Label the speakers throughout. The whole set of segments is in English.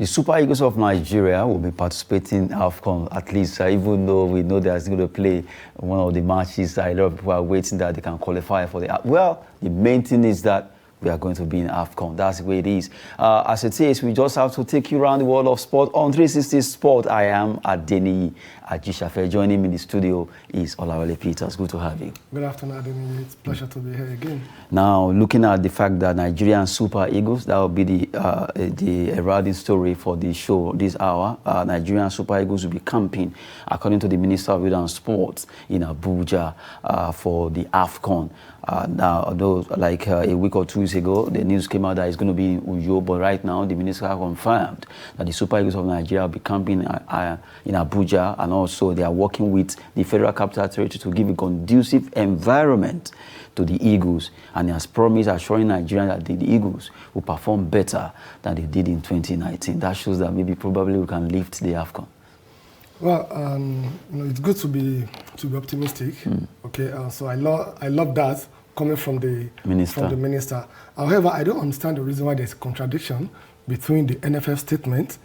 Speaker 1: The Super Eagles of Nigeria will be participating in AFCON, at least, even though we know they're going to play one of the matches. A lot of people are waiting that they can qualify for the... Well, the main thing is that we are going to be in AFCON. That's the way it is. As it is, we just have to take you around the world of sport. On 360 Sport, I am Adeniyi Ajishafe. Joining me in the studio is Olawale Peters. Good to have you.
Speaker 2: Good afternoon, Adeniyi. It's a pleasure to be here again.
Speaker 1: Now, looking at the fact that Nigerian Super Eagles, that will be the heralding story for the show this hour. Nigerian Super Eagles will be camping, according to the Minister of Youth and Sports, in Abuja for the AFCON. Now, although like a week or 2 weeks ago, the news came out that it's going to be in Uyo, but right now the minister has confirmed that the Super Eagles of Nigeria will be camping in Abuja, and also they are working with the Federal Capital Territory to give a conducive environment to the Eagles, and he has promised assuring Nigerians that the Eagles will perform better than they did in 2019. That shows that maybe probably we can lift the AFCON.
Speaker 2: Well, it's good to be optimistic. Okay, so I love that coming from the minister. However, I don't understand the reason why there's a contradiction between the NFF statement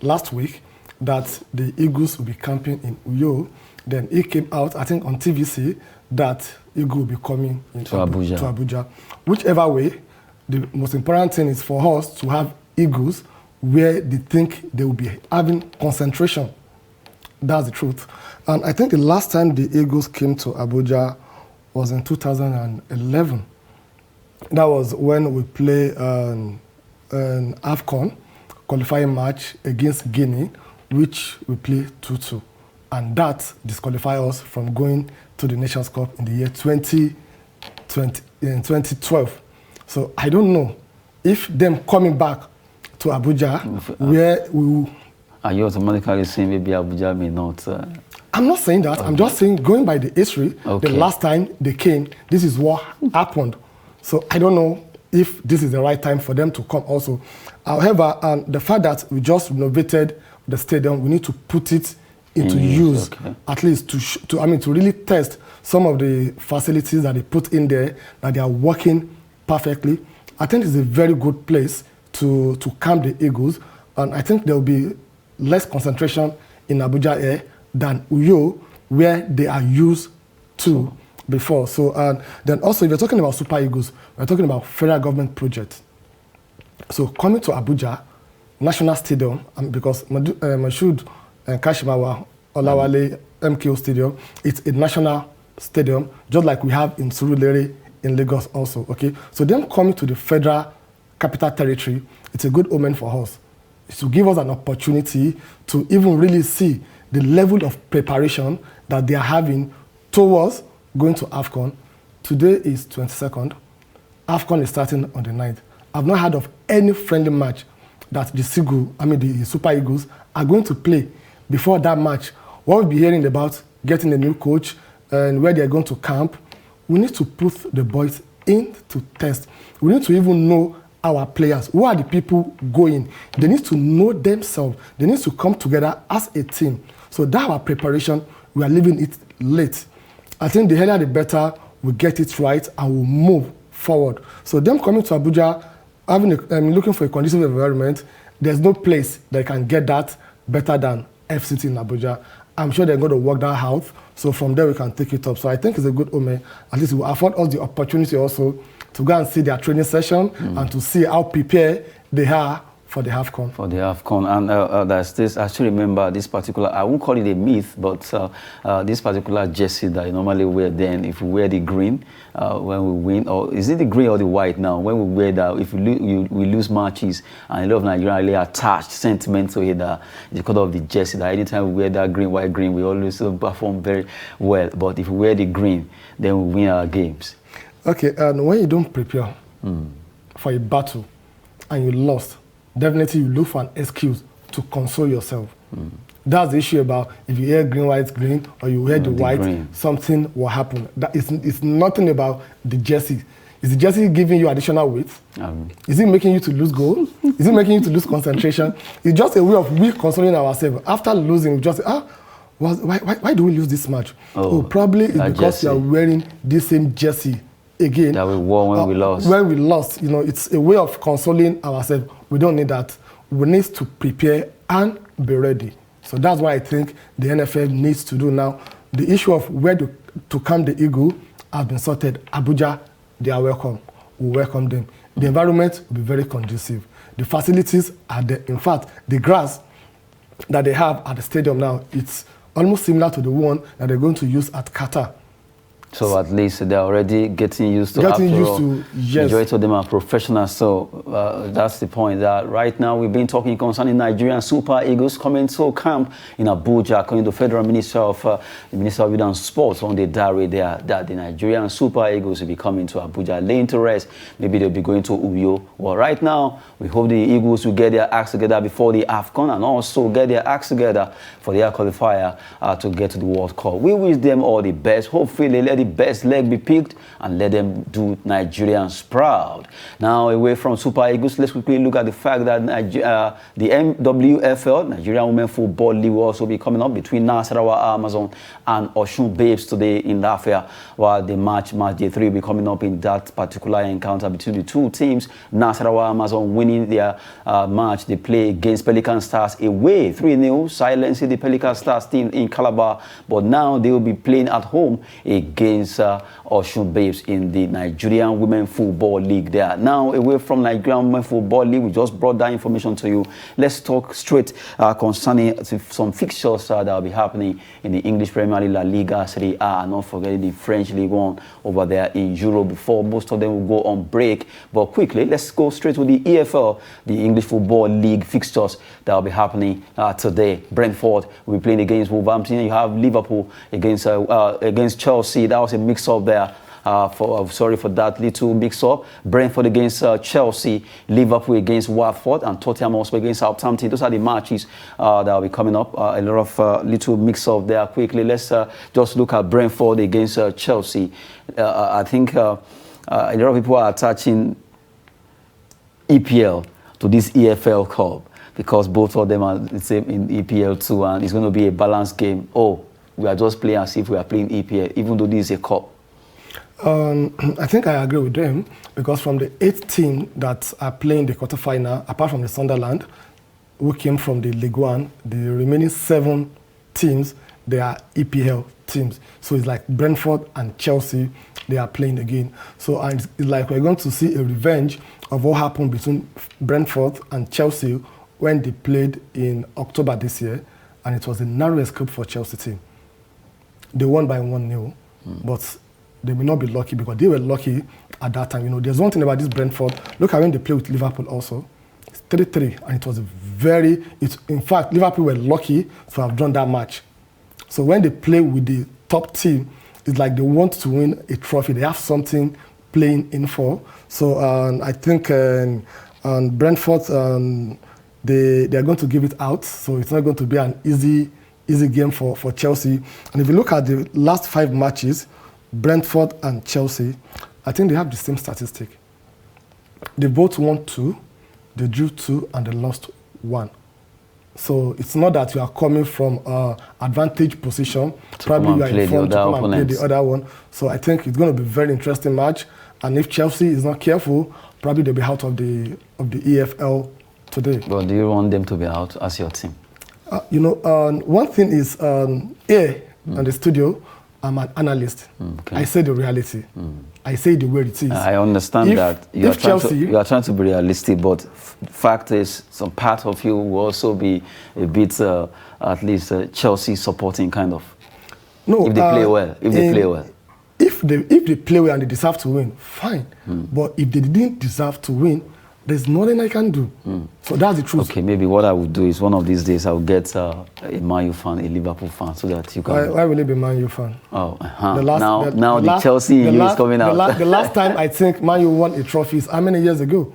Speaker 2: last week that the Eagles will be camping in Uyo. Then it came out, I think, on TVC that Eagles will be coming to Abuja. Whichever way, the most important thing is for us to have Eagles where they think they will be having concentration. That's the truth. And I think the last time the Eagles came to Abuja was in 2011. That was when we played an AFCON qualifying match against Guinea, which we played 2-2. And that disqualified us from going to the Nations Cup in the year 2012. So I don't know if them coming back to Abuja, where we will...
Speaker 1: Are you automatically saying maybe Abuja may not?
Speaker 2: I'm not saying that. Okay. I'm just saying, going by the history, the last time they came, this is what happened. So I don't know if this is the right time for them to come also. However, the fact that we just renovated the stadium, we need to put it into use, at least to really test some of the facilities that they put in there, that they are working perfectly. I think it's a very good place to camp the Eagles, and I think there will be less concentration in Abuja Air than Uyo, where they are used to before. So then also, if you're talking about Super Eagles, we're talking about federal government projects. So coming to Abuja, National Stadium, because Mashood and Kashimawa Olawale MKO Stadium, it's a national stadium, just like we have in Surulere in Lagos also, okay? So them coming to the Federal Capital Territory, it's a good omen for us. It's to give us an opportunity to even really see the level of preparation that they are having towards going to AFCON. Today is 22nd. AFCON is starting on the 9th. I've not heard of any friendly match that the Super Eagles are going to play before that match. What we'll be hearing about getting a new coach and where they're going to camp, we need to put the boys in to test. We need to even know our players. Who are the people going? They need to know themselves. They need to come together as a team. So that our preparation, we are leaving it late. I think the earlier the better we get it right and we'll move forward. So them coming to Abuja, looking for a conducive environment, there's no place that can get that better than FCT in Abuja. I'm sure they're going to work that out. So from there we can take it up. So I think it's a good omen. At least it will afford us the opportunity also to go and see their training session and to see how prepared they are for the AFCON. For the
Speaker 1: AFCON. And there's this, I still remember this particular, I won't call it a myth, but this particular jersey that you normally wear then, if we wear the green when we win, or is it the green or the white now? When we wear that, if we lose matches, and a lot of Nigerians really attached sentiment to it because of the jersey, that anytime we wear that green, white, green, we always perform very well. But if we wear the green, then we win our games.
Speaker 2: Okay, and when you don't prepare for a battle and you lost, definitely you look for an excuse to console yourself. That's the issue about if you wear green, white, green, or you wear the white, green, something will happen. It's nothing about the jersey. Is the jersey giving you additional weight? Is it making you to lose goal? Is it making you to lose concentration? It's just a way of we consoling ourselves. After losing, we just say, why do we lose this match? Probably it's because you are wearing this same jersey again.
Speaker 1: That we won when we lost.
Speaker 2: When we lost, it's a way of consoling ourselves. We don't need that. we need to prepare and be ready. So that's what I think the NFL needs to do now. The issue of where to camp the Eagle has been sorted. Abuja, they are welcome. We welcome them. The environment will be very conducive. The facilities are there. In fact, the grass that they have at the stadium now, it's almost similar to the one that they're going to use at Qatar.
Speaker 1: So at least they're already getting used to it.
Speaker 2: Yes.
Speaker 1: Majority of them are professionals. So that's the point. That right now we've been talking concerning Nigerian Super Eagles coming to camp in Abuja, according to Federal Minister of Youth and Sports on the diary there, that the Nigerian Super Eagles will be coming to Abuja, laying to rest. Maybe they'll be going to Uyo. Well, right now we hope the Eagles will get their acts together before the AFCON and also get their acts together for their qualifier to get to the World Cup. We wish them all the best. Hopefully they let the best leg be picked and let them do Nigerians proud. Now, away from Super Eagles, let's quickly look at the fact that the MWFL, Nigerian Women Football League, will also be coming up between Nasarawa Amazon and Osun Babes today in Lafayette, while the match day 3 will be coming up in that particular encounter between the two teams. Nasarawa Amazon winning their match. They play against Pelican Stars away 3-0, silencing the Pelican Stars team in Calabar, but now they will be playing at home against Osun Babes in the Nigerian Women Football League there. Now, away from Nigerian Women Football League, we just brought that information to you. Let's talk straight concerning some fixtures that will be happening in the English Premier League, La Liga, Serie A, and not forgetting the French League 1 over there in Europe before most of them will go on break. But quickly, let's go straight to the EFL, the English Football League fixtures that will be happening today. Brentford will be playing against Wolverhampton. You have Liverpool against Chelsea. That was a mix-up there. Sorry for that little mix-up. Brentford against Chelsea, Liverpool against Watford, and Tottenham Hotspur against Southampton. Those are the matches that will be coming up. A lot of little mix-up there. Quickly, let's just look at Brentford against Chelsea. I think a lot of people are attaching EPL to this EFL Cup because both of them are the same in EPL too, and it's going to be a balanced game. Oh, we are just playing as if we are playing EPL, even though this is a cup.
Speaker 2: I think I agree with them because from the 8 teams that are playing the quarterfinal, apart from the Sunderland, who came from the Ligue 1, the remaining 7 teams, they are EPL teams. So it's like Brentford and Chelsea, they are playing again. So it's like we're going to see a revenge of what happened between Brentford and Chelsea when they played in October this year, and it was a narrow escape for Chelsea team. They won by 1-0, but they may not be lucky because they were lucky at that time. You know, there's one thing about this Brentford. Look at when they play with Liverpool also. It's 3-3, and it was in fact, Liverpool were lucky to have drawn that match. So when they play with the top team, it's like they want to win a trophy. They have something playing in for. So I think Brentford, they are going to give it out. So it's not going to be an easy game for Chelsea. And if you look at the last 5 matches, Brentford and Chelsea, I think they have the same statistic. They both won 2, they drew 2, and they lost 1. So it's not that you are coming from advantage position. Probably you are in front to come and play the other one. So I think it's going to be a very interesting match. And if Chelsea is not careful, probably they'll be out of the EFL today.
Speaker 1: But do you want them to be out as your team?
Speaker 2: One thing is here in the studio, I'm an analyst. Okay. I say the reality. I say the way it is.
Speaker 1: I understand that you are trying to be realistic, but fact is, some part of you will also be a bit, at least, Chelsea supporting kind of. No, if they play well. If they play well.
Speaker 2: If they play well and they deserve to win, fine. But if they didn't deserve to win, there's nothing I can do. So that's the truth.
Speaker 1: Okay, maybe what I would do is one of these days I'll get a Man U fan, a Liverpool fan, so that you can.
Speaker 2: Why will it be Man U fan?
Speaker 1: Oh, the Chelsea is coming out.
Speaker 2: The last time I think Man U won a trophy is how many years ago?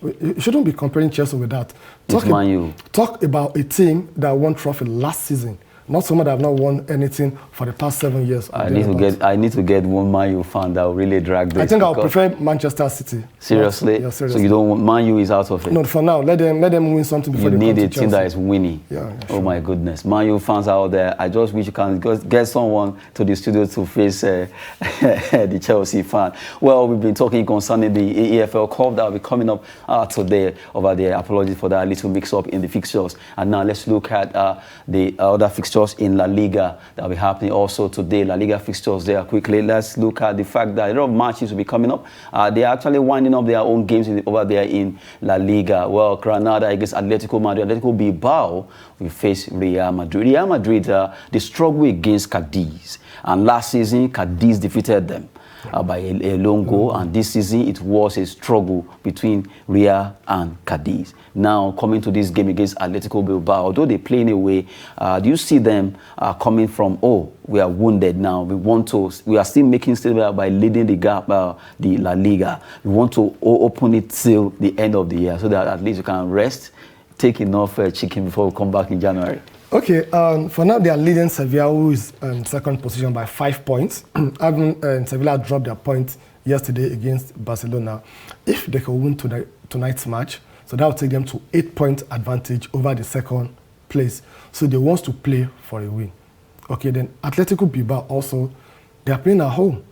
Speaker 2: You shouldn't be comparing Chelsea with that. Talk about a team that won trophy last season. Not someone that have not won anything for the past 7 years.
Speaker 1: I need to get one Man U fan that will really drag this.
Speaker 2: I think I'll prefer Manchester City.
Speaker 1: Seriously?
Speaker 2: Yeah, seriously.
Speaker 1: So you don't want Man U is out of it?
Speaker 2: No, for now. Let them win something before
Speaker 1: you
Speaker 2: they come to
Speaker 1: need a team that is winning.
Speaker 2: Yeah, sure.
Speaker 1: Oh my goodness. Man U fans out there, I just wish you can get someone to the studio to face the Chelsea fan. Well, we've been talking concerning the EFL Cup that will be coming up today over there. Apologies for that little mix-up in the fixtures. And now let's look at the other fixtures in La Liga that will be happening also today. La Liga fixtures there quickly. Let's look at the fact that a lot of matches will be coming up. They are actually winding up their own games over there in La Liga. Well, Granada against Atletico Madrid. Atletico Bilbao will face Real Madrid. Real Madrid, they struggle against Cadiz. And last season, Cadiz defeated them by a long goal, and this season it was a struggle between Real and Cadiz. Now coming to this game against Atletico Bilbao, although they play in a way, do you see them coming from, oh, we are wounded now, we are still making still by leading the gap, the La Liga. We want to open it till the end of the year so that at least you can rest, take enough chicken before we come back in January.
Speaker 2: Okay, for now they are leading Sevilla, who is in second position by 5 points. Sevilla dropped their points yesterday against Barcelona. If they can win tonight's match, so that will take them to 8-point advantage over the second place. So they want to play for a win. Okay, then Atletico Bilbao also, they are playing at home.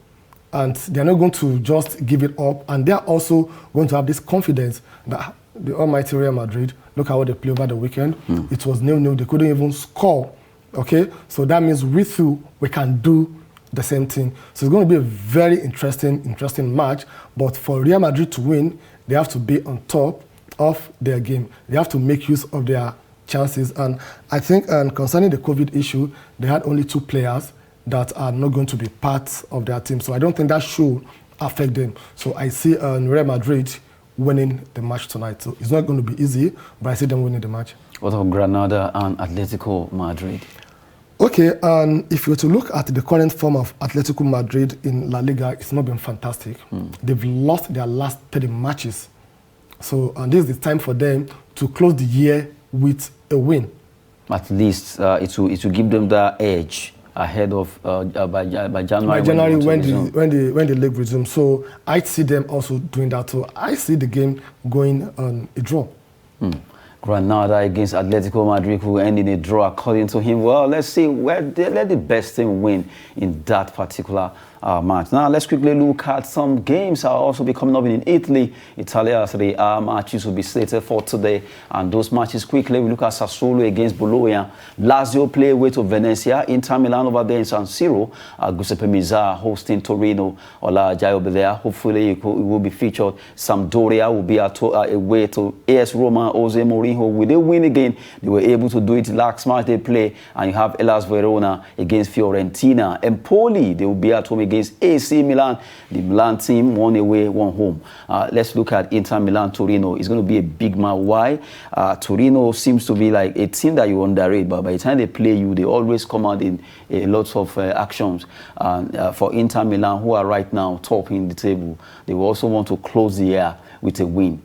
Speaker 2: And they are not going to just give it up. And they are also going to have this confidence that the almighty Real Madrid, look at what they played over the weekend. It was 0-0. They couldn't even score. Okay? So that means we can do the same thing. So it's going to be a very interesting match. But for Real Madrid to win, they have to be on top of their game. They have to make use of their chances. And I think concerning the COVID issue, they had only 2 players that are not going to be part of their team. So I don't think that should affect them. So I see Real Madrid winning the match tonight. So it's not going to be easy, but I see them winning the match.
Speaker 1: What about Granada and Atletico Madrid?
Speaker 2: Okay, if you were to look at the current form of Atletico Madrid in La Liga, it's not been fantastic. They've lost their last 30 matches. So this is the time for them to close the year with a win. At
Speaker 1: least it will give them that edge ahead of by January.
Speaker 2: By January when the league resumes. So I see them also doing that. So I see the game going on a draw.
Speaker 1: Granada against Atletico Madrid will end in a draw according to him. Well, let's see let the best team win in that particular match. Now let's quickly look at some games that will also be coming up in Italy. Italia Serie A matches will be slated for today, and those matches quickly we look at Sassuolo against Bologna, Lazio play away to Venezia, Inter Milan over there in San Siro, Giuseppe Meazza hosting Torino. Ola Ajayi will be there. Hopefully it will be featured. Sampdoria will be away to AS Roma. Jose Mourinho, will they win again? They were able to do it last match they play, and you have Hellas Verona against Fiorentina. Empoli, they will be at home against AC Milan. The Milan team, 1 away, 1 home. Let's look at Inter Milan Torino. It's going to be a big match. Why? Torino seems to be like a team that you underrate, but by the time they play you, they always come out in lots of actions. For Inter Milan, who are right now topping the table, they will also want to close the year with a win.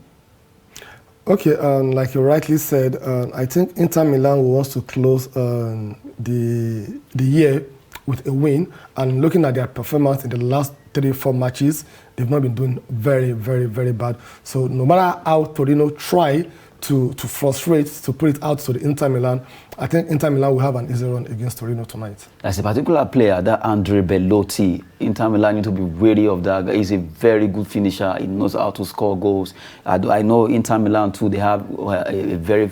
Speaker 2: Okay, like you rightly said, I think Inter Milan wants to close the year with a win, and looking at their performance in the last 3-4 matches, they've not been doing very, very, very bad. So no matter how Torino try to frustrate, to put it out to the Inter Milan, I think Inter Milan will have an easy run against Torino tonight.
Speaker 1: There's a particular player, that Andrea Bellotti. Inter Milan need to be wary of that guy. He's a very good finisher. He knows how to score goals. I know Inter Milan too, they have a very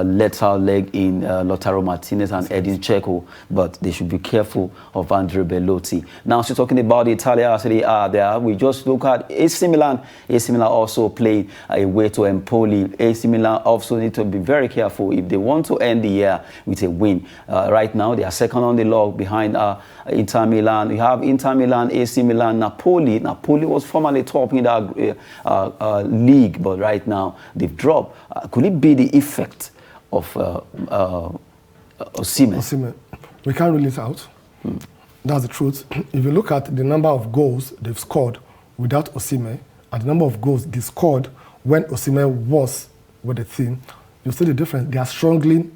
Speaker 1: lethal leg in Lautaro Martinez and Edin Dzeko, but they should be careful of Andrea Bellotti. Now, so talking about the Italia Serie A there, we just look at AC Milan. AC Milan also played away to Empoli. AC Milan also need to be very careful if they want to end the year with a win. Right now, they are second on the log behind Inter Milan. We have Inter Milan, AC Milan, Napoli. Napoli was formerly top in that league, but right now they've dropped. Could it be the effect of Osimhen?
Speaker 2: We can't rule it out. That's the truth. If you look at the number of goals they've scored without Osimhen and the number of goals they scored when Osimhen was with the team, you see the difference. They are struggling.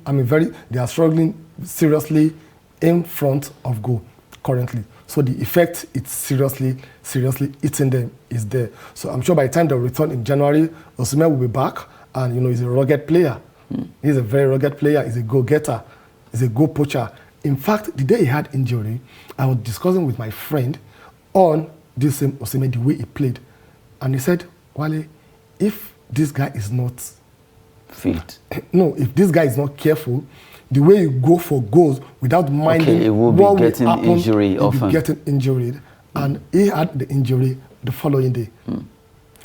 Speaker 2: They are struggling seriously in front of goal currently. So the effect it's seriously eating them is there. So I'm sure by the time they return in January, Osimhen will be back, and he's a rugged player. He's a very rugged player. He's a goal-getter. He's a goal poacher. In fact, the day he had injury, I was discussing with my friend on this same Osimhen, the way he played. And he said, Wale, if this guy is not
Speaker 1: fit,
Speaker 2: no, if this guy is not careful, the way you go for goals without minding
Speaker 1: it will
Speaker 2: what
Speaker 1: be getting
Speaker 2: will happen,
Speaker 1: injury often.
Speaker 2: Be getting injured. And he had the injury the following day.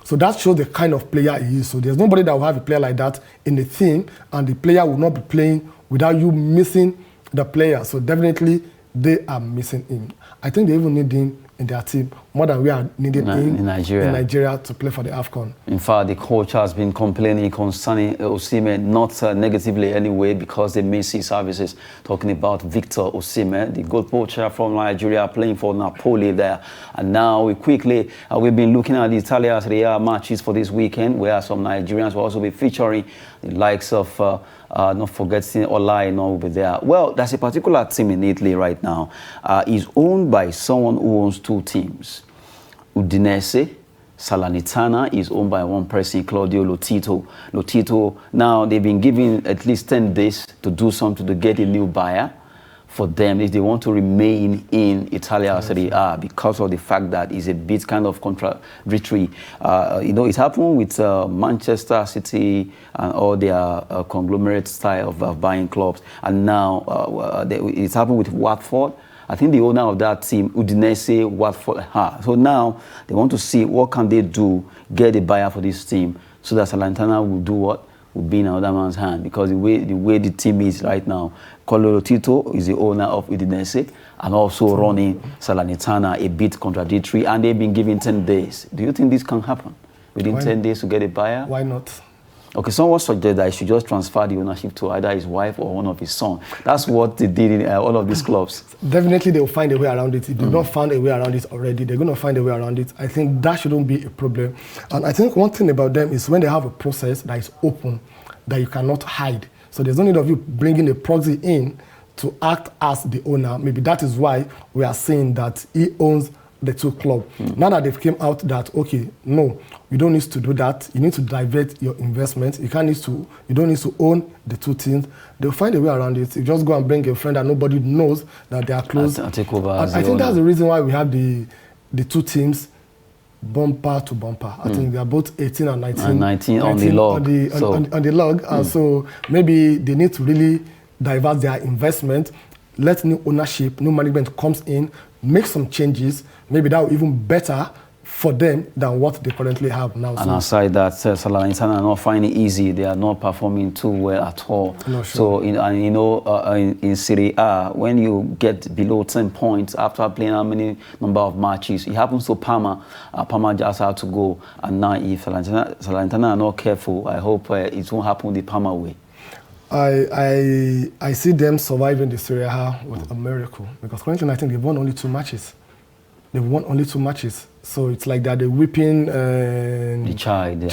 Speaker 2: So that shows the kind of player he is. So there's nobody that will have a player like that in the team, and the player will not be playing without you missing the player. So definitely they are missing him. I think they even need him in their team more than we are needing him in Nigeria to play for the AFCON.
Speaker 1: In fact, the coach has been complaining concerning Osimhen, not negatively anyway, because they miss his services. Talking about Victor Osimhen, the goal poacher from Nigeria, playing for Napoli there. And now we've been looking at the Italian Serie A matches for this weekend, where some Nigerians will also be featuring the likes of not forgetting Olai will be there. Well, there's a particular team in Italy right now. Is owned by someone who owns two teams. Udinese, Salernitana is owned by one person, Claudio Lotito. Now, they've been given at least 10 days to do something to get a new buyer for them if they want to remain in Italia Serie A, because of the fact that it's a bit kind of contradictory. It happened with Manchester City and all their conglomerate style of buying clubs. And now it's happened with Watford. I think the owner of that team, Udinese, Watford. So now they want to see what can they do, get a buyer for this team, so that Salernitana will do what? Will be in another man's hand, because the way the team is right now. Claudio Lotito is the owner of Udinese and also running Salernitana, a bit contradictory, and they've been given 10 days. Do you think this can happen within 10 days to get a buyer?
Speaker 2: Why not?
Speaker 1: Okay, someone suggested that he should just transfer the ownership to either his wife or one of his sons. That's what they did in all of these clubs. Definitely
Speaker 2: they will find a way around it. If they've not found a way around it already, they're going to find a way around it. I think that shouldn't be a problem. And I think one thing about them is when they have a process that is open, that you cannot hide. So there's no need of you bringing a proxy in to act as the owner. Maybe that is why we are saying that he owns the two clubs. Now that they've came out that, okay, no, you don't need to do that. You need to divert your investment. You don't need to own the two teams. They'll find a way around it. You just go and bring a friend that nobody knows that they are close.
Speaker 1: I'll take over.
Speaker 2: I think that's the reason why we have the two teams bumper to bumper. I think they are both 18 and 19.
Speaker 1: And 19 on the log.
Speaker 2: On the log. So maybe they need to really divert their investment, let new ownership, new management comes in, make some changes. Maybe that will even better for them than what they currently have now.
Speaker 1: And aside that, Salernitana are not finding it easy. They are not performing too well at all.
Speaker 2: Sure.
Speaker 1: So, in Serie A, when you get below 10 points after playing how many number of matches, it happens to Parma. Parma just had to go. And now, if Salernitana are not careful, I hope it won't happen the Parma way.
Speaker 2: I see them surviving the Serie A with a miracle, because currently I think they've won only 2 matches. So it's like that they're whipping
Speaker 1: the child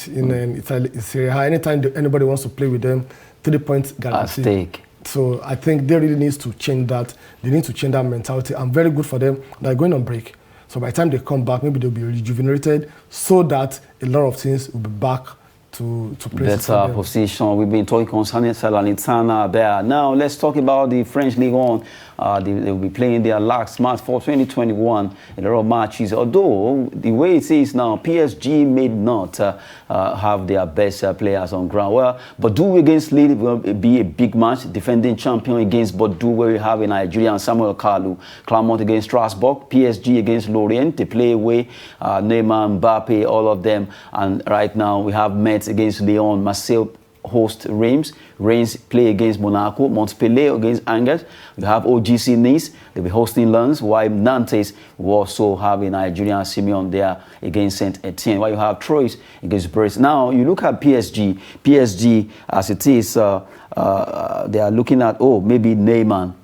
Speaker 2: in Serie A. Anytime anybody wants to play with them, 3 points guaranteed.
Speaker 1: At stake.
Speaker 2: So I think they really need to change that. They need to change that mentality. And very good for them. They're going on break. So by the time they come back, maybe they'll be rejuvenated, so that a lot of things will be back to
Speaker 1: better position. We've been talking concerning Salernitana there. Now let's talk about the French Ligue 1. They will be playing their last match for 2021. A lot of matches. Although the way it is now, PSG may not have their best players on ground. Well, Bordeaux against Lille will be a big match. Defending champion against Bordeaux, where we have a Nigerian Samuel Kalu. Clermont against Strasbourg. PSG against Lorient. They play away. Neymar, Mbappe, all of them. And right now we have Metz against Lyon. Marseille host Reims. Reims play against Monaco. Montpellier against Angers. We have OGC Nice. They'll be hosting Lens. While Nantes will also have a Nigerian Simeon there against Saint Etienne. While you have Troyes against Brest. Now you look at PSG. PSG, as it is, they are looking at maybe Neymar,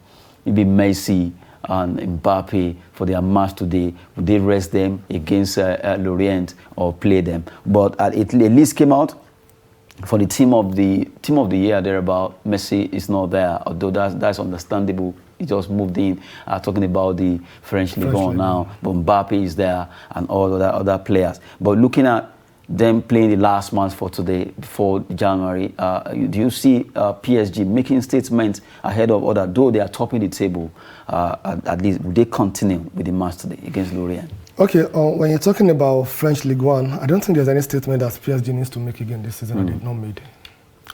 Speaker 1: maybe Messi and Mbappe for their match today. Would they rest them against Lorient or play them? But at least came out for the team of the year thereabout, Messi is not there, although that's understandable. He just moved in. Talking about the French Liga now, but Mbappe is there and all other players. But looking at them playing the last match for today, before January, do you see PSG making statements ahead of other, though they are topping the table, at least, would they continue with the match today against Lorient? Okay,
Speaker 2: when you're talking about French Ligue 1, I don't think there's any statement that PSG needs to make again this season that they've not made.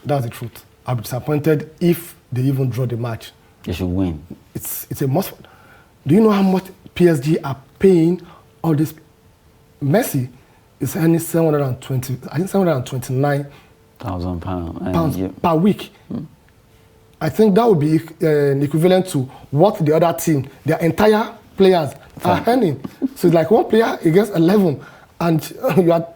Speaker 2: That's the truth. I'll be disappointed if they even draw the match.
Speaker 1: They should win.
Speaker 2: It's a must. Do you know how much PSG are paying all this? Messi is earning 720, I think 729,000 pounds per week. I think that would be equivalent to what the other team, their entire players are earning. So it's like one player against 11, and you are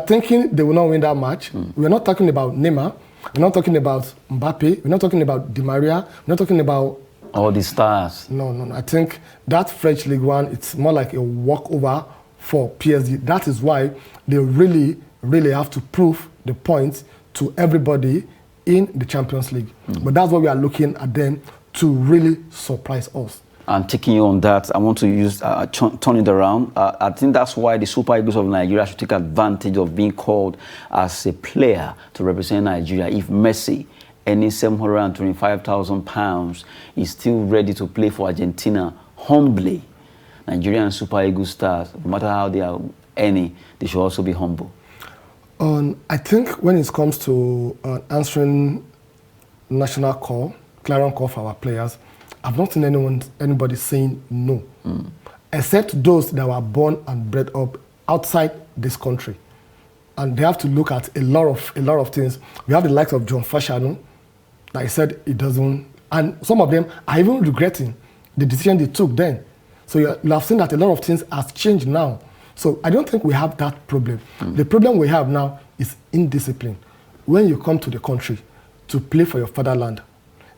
Speaker 2: thinking they will not win that match. We're not talking about Neymar. We're not talking about Mbappe. We're not talking about Di Maria. We're not talking about
Speaker 1: all the stars.
Speaker 2: No. I think that French Ligue 1, it's more like a walkover for PSG. That is why they really, really have to prove the points to everybody in the Champions League. But that's what we are looking at them to really surprise us.
Speaker 1: And taking you on that, I want to use turn it around. I think that's why the Super Eagles of Nigeria should take advantage of being called as a player to represent Nigeria. If Messi, earning £725,000, is still ready to play for Argentina humbly, Nigerian Super Eagles stars, no matter how they are earning, they should also be humble.
Speaker 2: I think when it comes to answering national call, clarion call for our players, I've not seen anybody saying no, except those that were born and bred up outside this country, and they have to look at a lot of things. We have the likes of John Fashanu, that he said he doesn't, and some of them are even regretting the decision they took then. So you have seen that a lot of things have changed now. So I don't think we have that problem. The problem we have now is indiscipline. When you come to the country to play for your fatherland,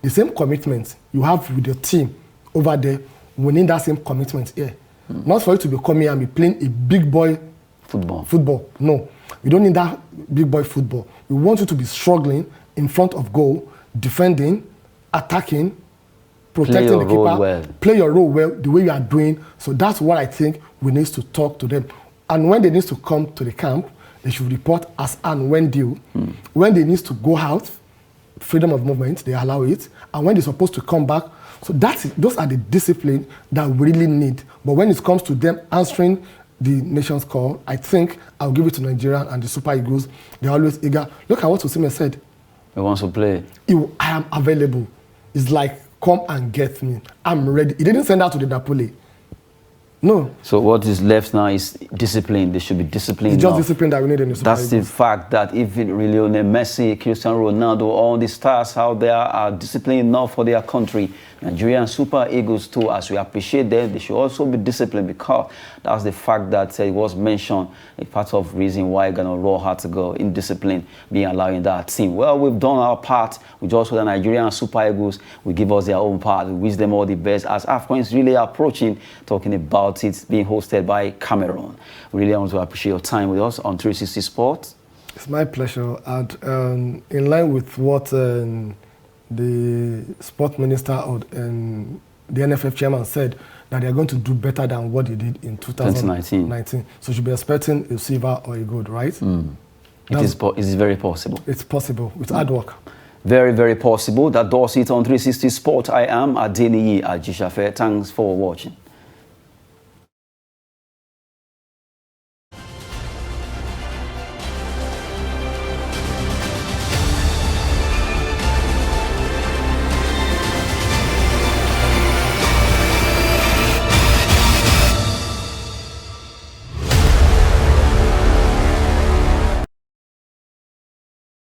Speaker 2: the same commitment you have with your team over there, we need that same commitment here. Not for you to be coming here and be playing a big boy football. No, we don't need that big boy football. We want you to be struggling in front of goal, defending, attacking, protecting the keeper, play your role well, the way you are doing. So that's what I think we need to talk to them. And when they need to come to the camp, they should report as and when due. When they need to go out, freedom of movement, they allow it. And when they're supposed to come back, so those are the discipline that we really need. But when it comes to them answering the nation's call, I think I'll give it to Nigeria and the Super Eagles. They're always eager. Look at what Osimhen said.
Speaker 1: He wants to play.
Speaker 2: I am available. It's like, come and get me. I'm ready. He didn't send out to the Napoli. No.
Speaker 1: So what is left now is discipline. They should be disciplined.
Speaker 2: It's just discipline that we need in the Super
Speaker 1: That's the fact that even Lionel Messi, Cristiano Ronaldo, all the stars out there are disciplined enough for their country. Nigerian Super Eagles too, as we appreciate them, they should also be disciplined, because that's the fact that it was mentioned, a part of reason why Ghana Raw had to go in discipline, being allowed in that team. Well, we've done our part. We just hope the Nigerian Super Eagles will give us their own part. We wish them all the best as AFCON is really approaching, talking about it being hosted by Cameroon. We really want to appreciate your time with us on 360 Sports.
Speaker 2: It's my pleasure. And in line with what the sport minister or the NFF chairman said, that they are going to do better than what they did in 2019. So you should be expecting a silver or a gold, right?
Speaker 1: It is very possible.
Speaker 2: It's possible with hard work.
Speaker 1: Very, very possible. That does it on 360 Sport. I am Adeniyi Ajishafe. Thanks for watching.